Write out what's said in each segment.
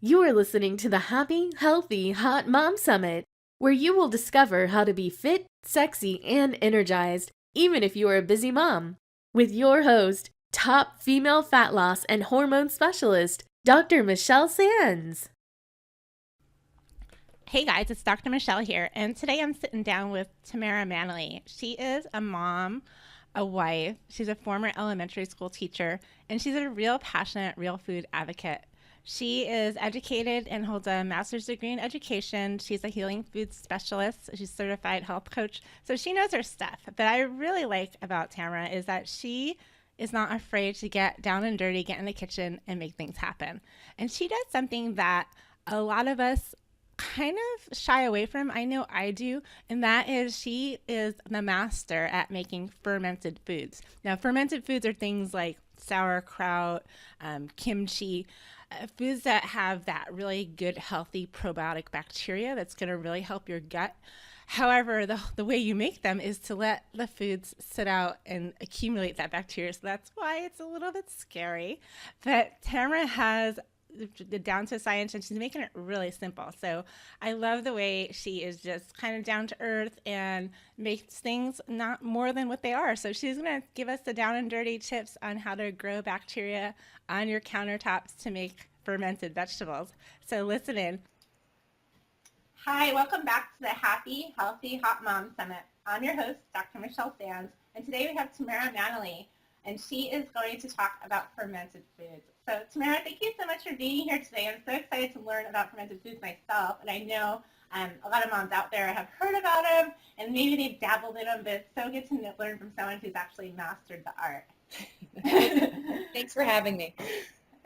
You are listening to the Happy, Healthy, Hot Mom Summit, where you will discover how to be fit, sexy, and energized, even if you are a busy mom. With your host, top female fat loss and hormone specialist, Dr. Michelle Sands. Hey guys, it's Dr. Michelle here, and today I'm sitting down with Tamara Mannelly. She is a mom, a wife, she's a former elementary school teacher, and she's a real passionate, real food advocate. She is educated and holds a master's degree in education. She's a healing food specialist. She's a certified health coach, so she knows her stuff. But I really like about Tamara is that she is not afraid to get down and dirty, get in the kitchen, and make things happen. And she does something that a lot of us kind of shy away from. I know I do, and that is she is the master at making fermented foods. Now, fermented foods are things like sauerkraut, kimchi, foods that have that really good, healthy probiotic bacteria that's going to really help your gut. However, the way you make them is to let the foods sit out and accumulate that bacteria. So that's why it's a little bit scary. But Tamara has down to science and she's making it really simple. So I love the way she is just kind of down to earth and makes things not more than what they are. So she's going to give us the down and dirty tips on how to grow bacteria on your countertops to make fermented vegetables. So listen in. Hi, welcome back to the Happy, Healthy, Hot Mom Summit. I'm your host, Dr. Michelle Sands, and today we have Tamara Mannelly, and she is going to talk about fermented foods. So Tamara, thank you so much for being here today. I'm so excited to learn about fermented foods myself, and I know a lot of moms out there have heard about them, and maybe they've dabbled in them, but it's so good to learn from someone who's actually mastered the art. Thanks for having me.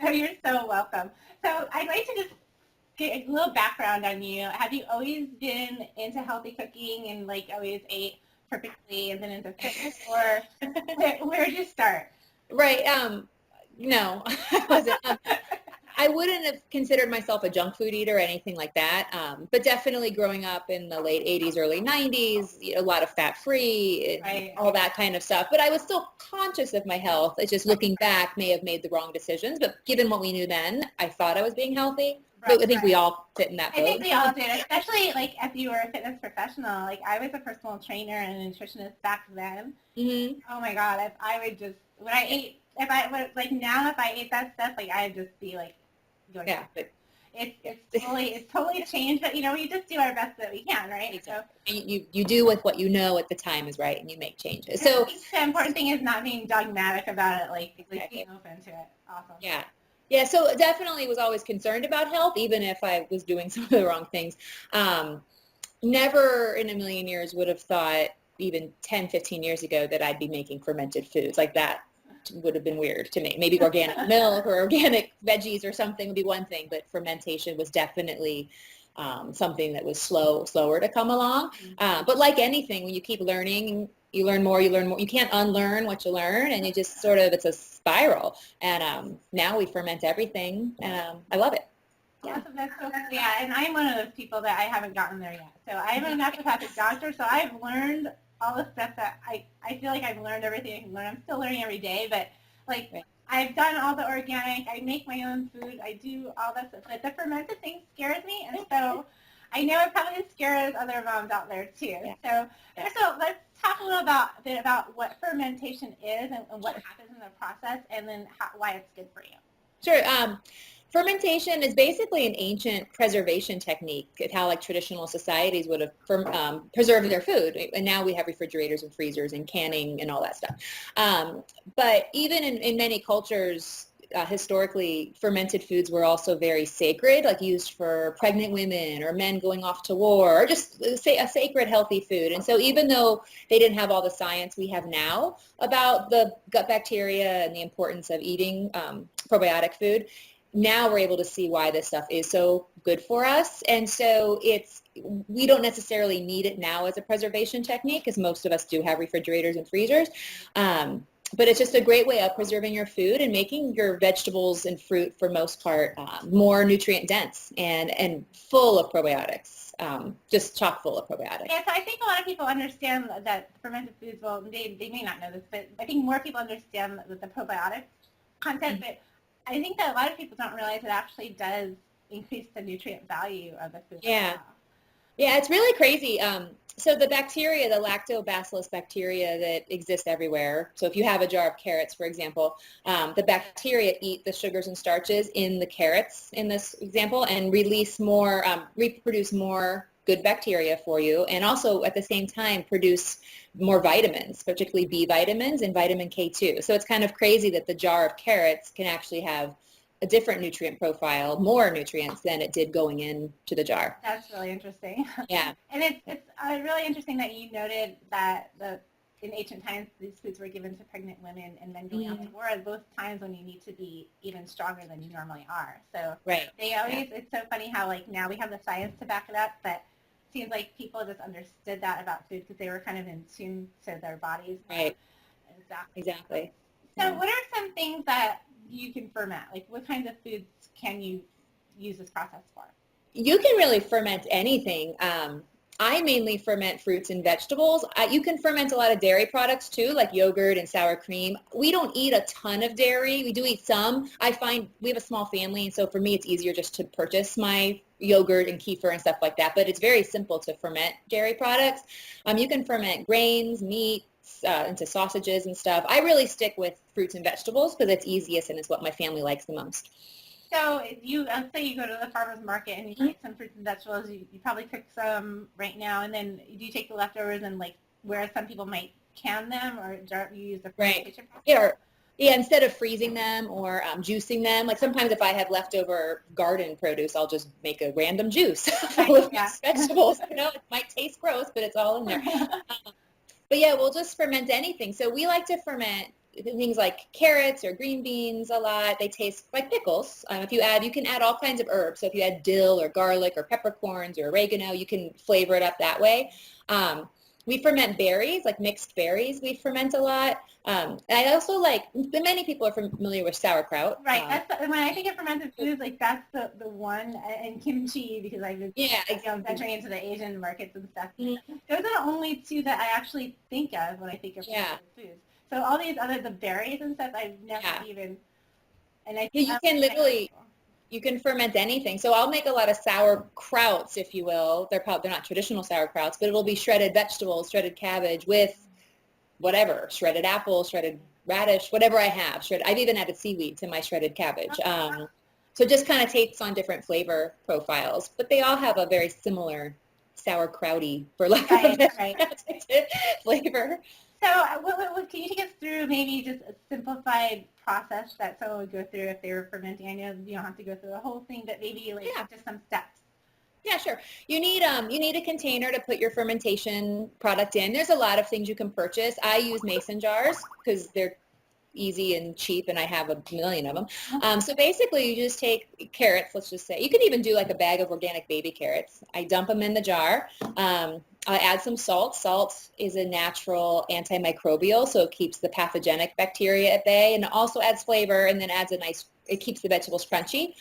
Oh, you're so welcome. So I'd like to just get a little background on you. Have you always been into healthy cooking and like always ate perfectly and then into fitness, or where did you start? Right. No, I wasn't. I wouldn't have considered myself a junk food eater or anything like that. But definitely growing up in the late 80s, early 90s, a lot of fat-free, and all that kind of stuff. But I was still conscious of my health. It's just looking back may have made the wrong decisions. But given what we knew then, I thought I was being healthy. But I think we all fit in that boat. I think we all did, especially like if you were a fitness professional. Like I was a personal trainer and a nutritionist back then. Mm-hmm. Oh my God, if I would just, when I ate, if I would, like now if I ate that stuff, like I'd just be like, going but it's totally changed. But we just do our best that we can, right? Exactly. So you do with what you know at the time is right, and you make changes. So the important thing is not being dogmatic about it, like being open to it. Awesome. Yeah, so definitely was always concerned about health, even if I was doing some of the wrong things. Never in a million years would have thought, even 10, 15 years ago, that I'd be making fermented foods. Like that would have been weird to me. Maybe organic milk or organic veggies or something would be one thing, but fermentation was definitely something that was slower to come along. But like anything, when you keep learning, you learn more. You can't unlearn what you learn, and you just sort of, it's a spiral. And now we ferment everything, and I love it. Yeah. That's so cool. Yeah, and I'm one of those people that I haven't gotten there yet. So I'm a naturopathic doctor, so I've learned all the stuff that I feel like I've learned everything I can learn. I'm still learning every day, but like I've done all the organic, I make my own food, I do all that stuff. But the fermented thing scares me, and so I know it probably scares other moms out there too. Yeah. So let's talk a little bit about what fermentation is and what happens in the process, and then why it's good for you. Sure. Fermentation is basically an ancient preservation technique of how like traditional societies would have preserved their food. And now we have refrigerators and freezers and canning and all that stuff. But even in many cultures, historically, fermented foods were also very sacred, like used for pregnant women or men going off to war, or just say a sacred, healthy food. And so even though they didn't have all the science we have now about the gut bacteria and the importance of eating probiotic food, now we're able to see why this stuff is so good for us. And so we don't necessarily need it now as a preservation technique, because most of us do have refrigerators and freezers. But it's just a great way of preserving your food and making your vegetables and fruit, for most part, more nutrient dense and full of probiotics, just chock full of probiotics. Yeah, so I think a lot of people understand that fermented foods, well, they may not know this, but I think more people understand the probiotic content, but I think that a lot of people don't realize it actually does increase the nutrient value of the food. Yeah. Yeah, it's really crazy. So the bacteria, the lactobacillus bacteria that exist everywhere. So if you have a jar of carrots, for example, the bacteria eat the sugars and starches in the carrots in this example and release more, reproduce more good bacteria for you, and also at the same time produce more vitamins, particularly B vitamins and vitamin K2. So it's kind of crazy that the jar of carrots can actually have a different nutrient profile, more nutrients than it did going into the jar. That's really interesting. Yeah. And it's really interesting that you noted that in ancient times, these foods were given to pregnant women and men going out to war, both times when you need to be even stronger than you normally are. So Right. they always, it's so funny how like now we have the science to back it up, but it seems like people just understood that about food because they were kind of in tune to their bodies. Right. Exactly. So what are some things that you can ferment? Like what kinds of foods can you use this process for? You can really ferment anything. I mainly ferment fruits and vegetables. You can ferment a lot of dairy products too, like yogurt and sour cream. We don't eat a ton of dairy. We do eat some. I find we have a small family, and so for me it's easier just to purchase my yogurt and kefir and stuff like that. But it's very simple to ferment dairy products. You can ferment grains, meat, into sausages and stuff. I really stick with fruits and vegetables because it's easiest and it's what my family likes the most. So let's say you go to the farmer's market and you take some fruits and vegetables, you probably cook some right now, and then do you take the leftovers and like where some people might can them or you use the fermentation process? Yeah, instead of freezing them or juicing them, like sometimes if I have leftover garden produce, I'll just make a random juice full of vegetables. I know it might taste gross, but it's all in there. But yeah, we'll just ferment anything. So we like to ferment things like carrots or green beans a lot. They taste like pickles. You can add all kinds of herbs. So if you add dill or garlic or peppercorns or oregano, you can flavor it up that way. We ferment berries, like mixed berries. We ferment a lot. And I also many people are familiar with sauerkraut. Right. When I think of fermented foods, like that's the one, and kimchi, because I've been venturing into the Asian markets and stuff. Mm-hmm. Those are the only two that I actually think of when I think of fermented foods. So all these the berries and stuff, I've never even, and I think you can ferment anything. So I'll make a lot of sauerkrauts, if you will. They're not traditional sauerkrauts, but it'll be shredded vegetables, shredded cabbage with whatever, shredded apple, shredded radish, whatever I have. I've even added seaweed to my shredded cabbage. So it just kind of takes on different flavor profiles, but they all have a very similar sauerkrauty, for lack of a better flavor. So can you take us through maybe just a simplified process that someone would go through if they were fermenting? I know you don't have to go through the whole thing, but maybe just some steps. Yeah, sure. You need a container to put your fermentation product in. There's a lot of things you can purchase. I use mason jars because they're easy and cheap, and I have a million of them. So basically, you just take carrots. Let's just say you can even do like a bag of organic baby carrots. I dump them in the jar. I add some salt. Salt is a natural antimicrobial, so it keeps the pathogenic bacteria at bay, and it also adds flavor, and then it keeps the vegetables crunchy.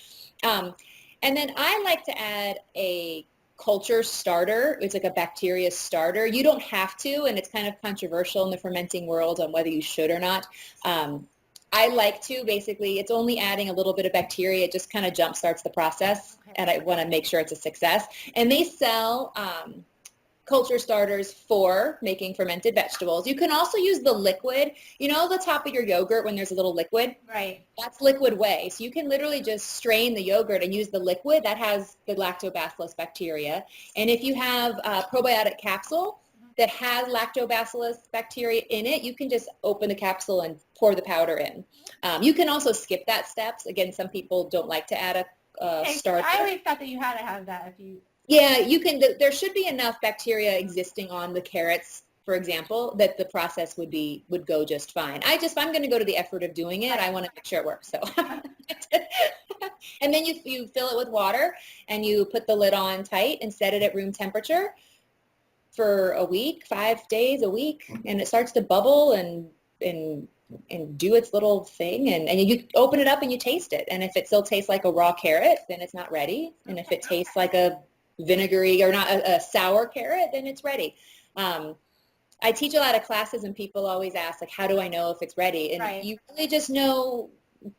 And then I like to add a culture starter. It's like a bacteria starter. You don't have to, and it's kind of controversial in the fermenting world on whether you should or not. I like to. Basically, it's only adding a little bit of bacteria. It just kind of jumpstarts the process, and I want to make sure it's a success. And they sell culture starters for making fermented vegetables. You can also use the liquid, the top of your yogurt when there's a little liquid? Right. That's liquid whey. So you can literally just strain the yogurt and use the liquid. That has the lactobacillus bacteria. And if you have a probiotic capsule that has lactobacillus bacteria in it, you can just open the capsule and pour the powder in. You can also skip that step. Again, some people don't like to add a starter. I always thought that you had to have that if you... Yeah, you can. There should be enough bacteria existing on the carrots, for example, that the process would go just fine. If I'm going to go to the effort of doing it, I want to make sure it works. So, and then you fill it with water and you put the lid on tight and set it at room temperature for a week, 5 days, a week, and it starts to bubble and do its little thing, and you open it up and you taste it. And if it still tastes like a raw carrot, then it's not ready. And if it tastes like a vinegary or not a sour carrot, then it's ready. I teach a lot of classes and people always ask, like, how do I know if it's ready? And you really just know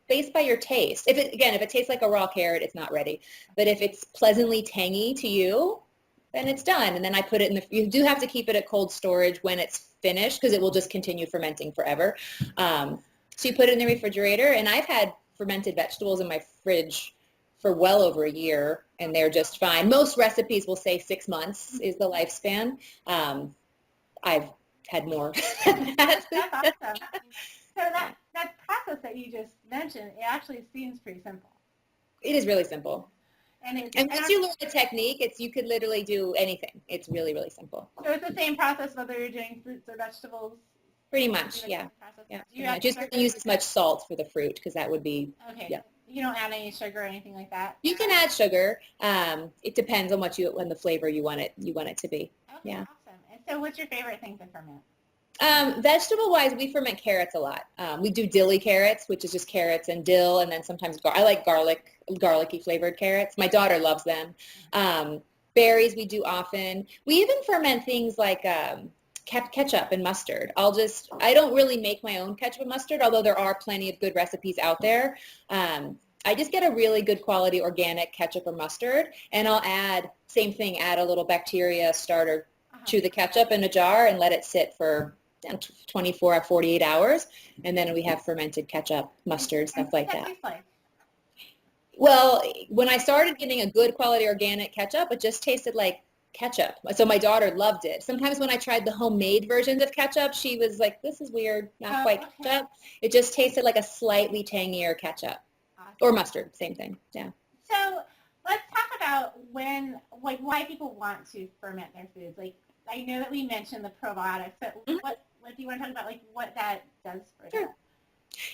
based by your taste. If it tastes like a raw carrot, it's not ready. But if it's pleasantly tangy to you, then it's done. And then I put it in you do have to keep it at cold storage when it's finished because it will just continue fermenting forever. So you put it in the refrigerator, and I've had fermented vegetables in my fridge for well over a year, and they're just fine. Most recipes will say 6 months is the lifespan. I've had more than that. That's awesome. So that process that you just mentioned, it actually seems pretty simple. It is really simple. And once you learn the technique, you could literally do anything. It's really, really simple. So it's the same process whether you're doing fruits or vegetables? Pretty much, yeah. Just don't use as much salt for the fruit because that would be, okay. Yeah. You don't add any sugar or anything like that? You can add sugar. It depends on the flavor you want it to be. Okay, Yeah. awesome. And so what's your favorite thing to ferment? Vegetable-wise, we ferment carrots a lot. We do dilly carrots, which is just carrots and dill, and then sometimes I like garlicky flavored carrots. My daughter loves them. Berries we do often. We even ferment things like ketchup and mustard. I don't really make my own ketchup and mustard, although there are plenty of good recipes out there. I just get a really good quality organic ketchup or mustard, and I'll add a little bacteria starter to the ketchup in a jar and let it sit for 24 or 48 hours, and then we have fermented ketchup, mustard, stuff like that. Like? Well, when I started getting a good quality organic ketchup, it just tasted like ketchup. So my daughter loved it. Sometimes when I tried the homemade versions of ketchup, she was like, this is weird, not quite ketchup. It just tasted like a slightly tangier ketchup. Awesome. Or mustard, same thing, yeah. So let's talk about why people want to ferment their foods. Like, I know that we mentioned the probiotics, but what do you want to talk about, like what that does for them?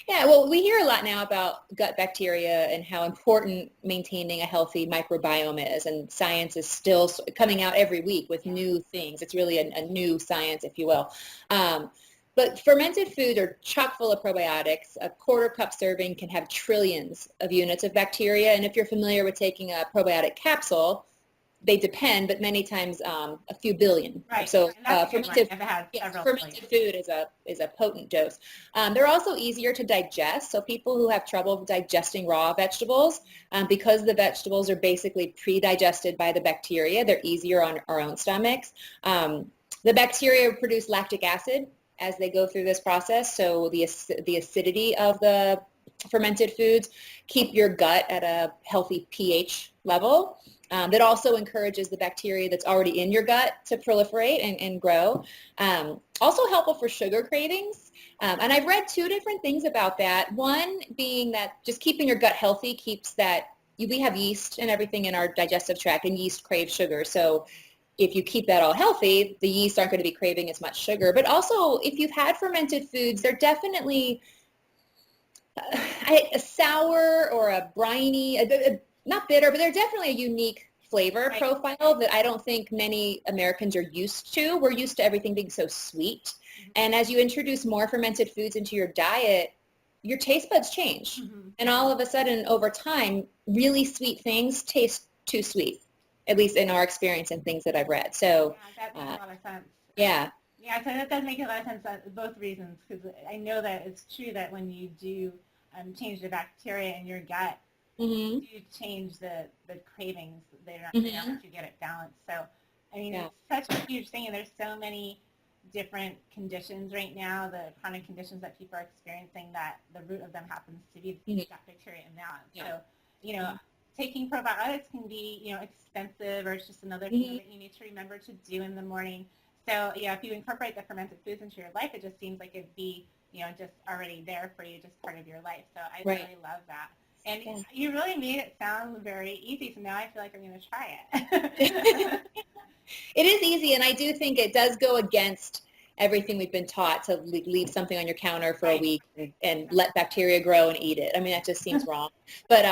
Yeah, well, we hear a lot now about gut bacteria and how important maintaining a healthy microbiome is, and science is still coming out every week with new things. It's really a new science, if you will. But fermented foods are chock full of probiotics. A quarter cup serving can have trillions of units of bacteria, and if you're familiar with taking a probiotic capsule, they depend, but many times a few billion. Right. So fermented food is a potent dose. They're also easier to digest. So people who have trouble digesting raw vegetables, because the vegetables are basically pre-digested by the bacteria, they're easier on our own stomachs. The bacteria produce lactic acid as they go through this process. So the acidity of the fermented foods keep your gut at a healthy pH level. That also encourages the bacteria that's already in your gut to proliferate and grow. Also helpful for sugar cravings. And I've read two different things about that. One being that just keeping your gut healthy keeps that, we have yeast and everything in our digestive tract, and yeast crave sugar. So if you keep that all healthy, the yeast aren't going to be craving as much sugar. But also, if you've had fermented foods, they're definitely a sour or a briny, not bitter, but they're definitely a unique flavor profile that I don't think many Americans are used to. We're used to everything being so sweet. Mm-hmm. And as you introduce more fermented foods into your diet, your taste buds change. Mm-hmm. And all of a sudden, over time, really sweet things taste too sweet, at least in our experience and things that I've read. So yeah, that makes a lot of sense. Yeah. Yeah, so that does make a lot of sense for both reasons, because I know that it's true that when you do change the bacteria in your gut, mm-hmm. you change the cravings. They don't mm-hmm. let you get it balanced. So, I mean, it's such a huge thing, and there's so many different conditions right now, the chronic conditions that people are experiencing, that the root of them happens to be the gut bacteria imbalance. Yeah. So, taking probiotics can be, expensive, or it's just another thing that you need to remember to do in the morning. So, if you incorporate the fermented foods into your life, it just seems like it'd be, just already there for you, just part of your life. So I really love that. And you really made it sound very easy, so now I feel like I'm going to try it. It is easy, and I do think it does go against everything we've been taught to leave something on your counter for a week and let bacteria grow and eat it. I mean, that just seems wrong. But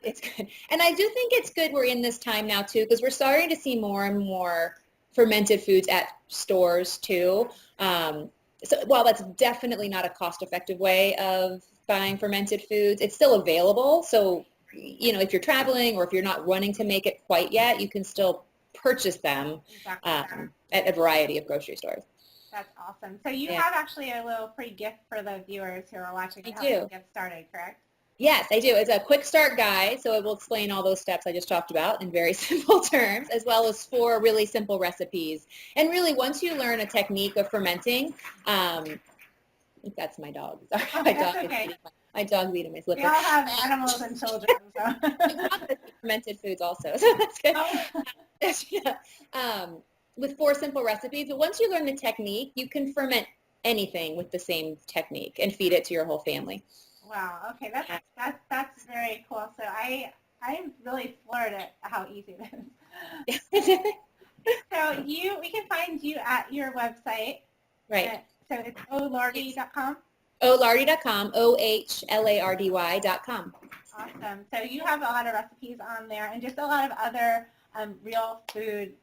it's good. And I do think it's good we're in this time now, too, because we're starting to see more and more fermented foods at stores, too. So while that's definitely not a cost-effective way of buying fermented foods, it's still available. So, if you're traveling or if you're not wanting to make it quite yet, you can still purchase them at a variety of grocery stores. That's awesome. So you Yeah. have actually a little free gift for the viewers who are watching to I help do. them get started, correct? Yes, I do. It's a quick start guide, so it will explain all those steps I just talked about in very simple terms, as well as 4 really simple recipes. And really, once you learn a technique of fermenting, I think that's my dog. Sorry, Oh, my that's dog okay. my dog's eating my slipper. We all have animals and children, so. My dog has fermented foods also, so that's good. Oh. Yeah. With 4 simple recipes, but once you learn the technique, you can ferment anything with the same technique and feed it to your whole family. Wow. Okay, that's very cool. So I'm really floored at how easy it is. So we can find you at your website. Right. So it's olardy.com. Olardy.com, OHLARDY.com. Awesome. So you have a lot of recipes on there and just a lot of other real food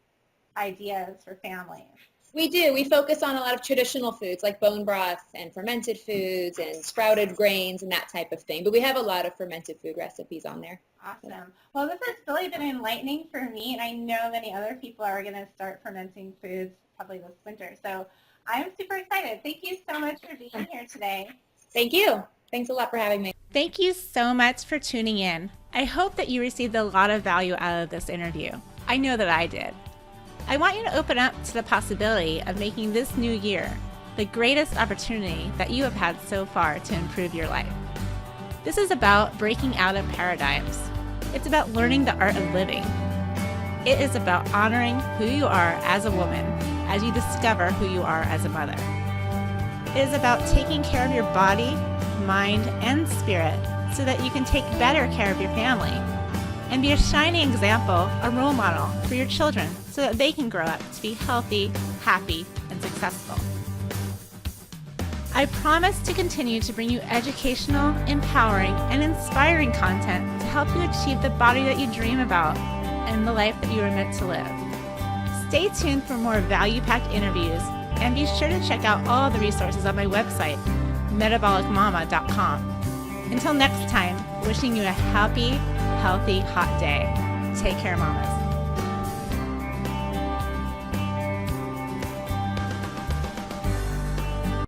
ideas for families. We do. We focus on a lot of traditional foods like bone broth and fermented foods and sprouted grains and that type of thing. But we have a lot of fermented food recipes on there. Awesome. Well, this has really been enlightening for me, and I know many other people are going to start fermenting foods probably this winter. So I'm super excited. Thank you so much for being here today. Thank you. Thanks a lot for having me. Thank you so much for tuning in. I hope that you received a lot of value out of this interview. I know that I did. I want you to open up to the possibility of making this new year the greatest opportunity that you have had so far to improve your life. This is about breaking out of paradigms. It's about learning the art of living. It is about honoring who you are as a woman as you discover who you are as a mother. It is about taking care of your body, mind, and spirit so that you can take better care of your family and be a shining example, a role model for your children so that they can grow up to be healthy, happy, and successful. I promise to continue to bring you educational, empowering, and inspiring content to help you achieve the body that you dream about and the life that you are meant to live. Stay tuned for more value-packed interviews and be sure to check out all the resources on my website, metabolicmama.com. Until next time, wishing you a happy, healthy, hot day. Take care, mamas.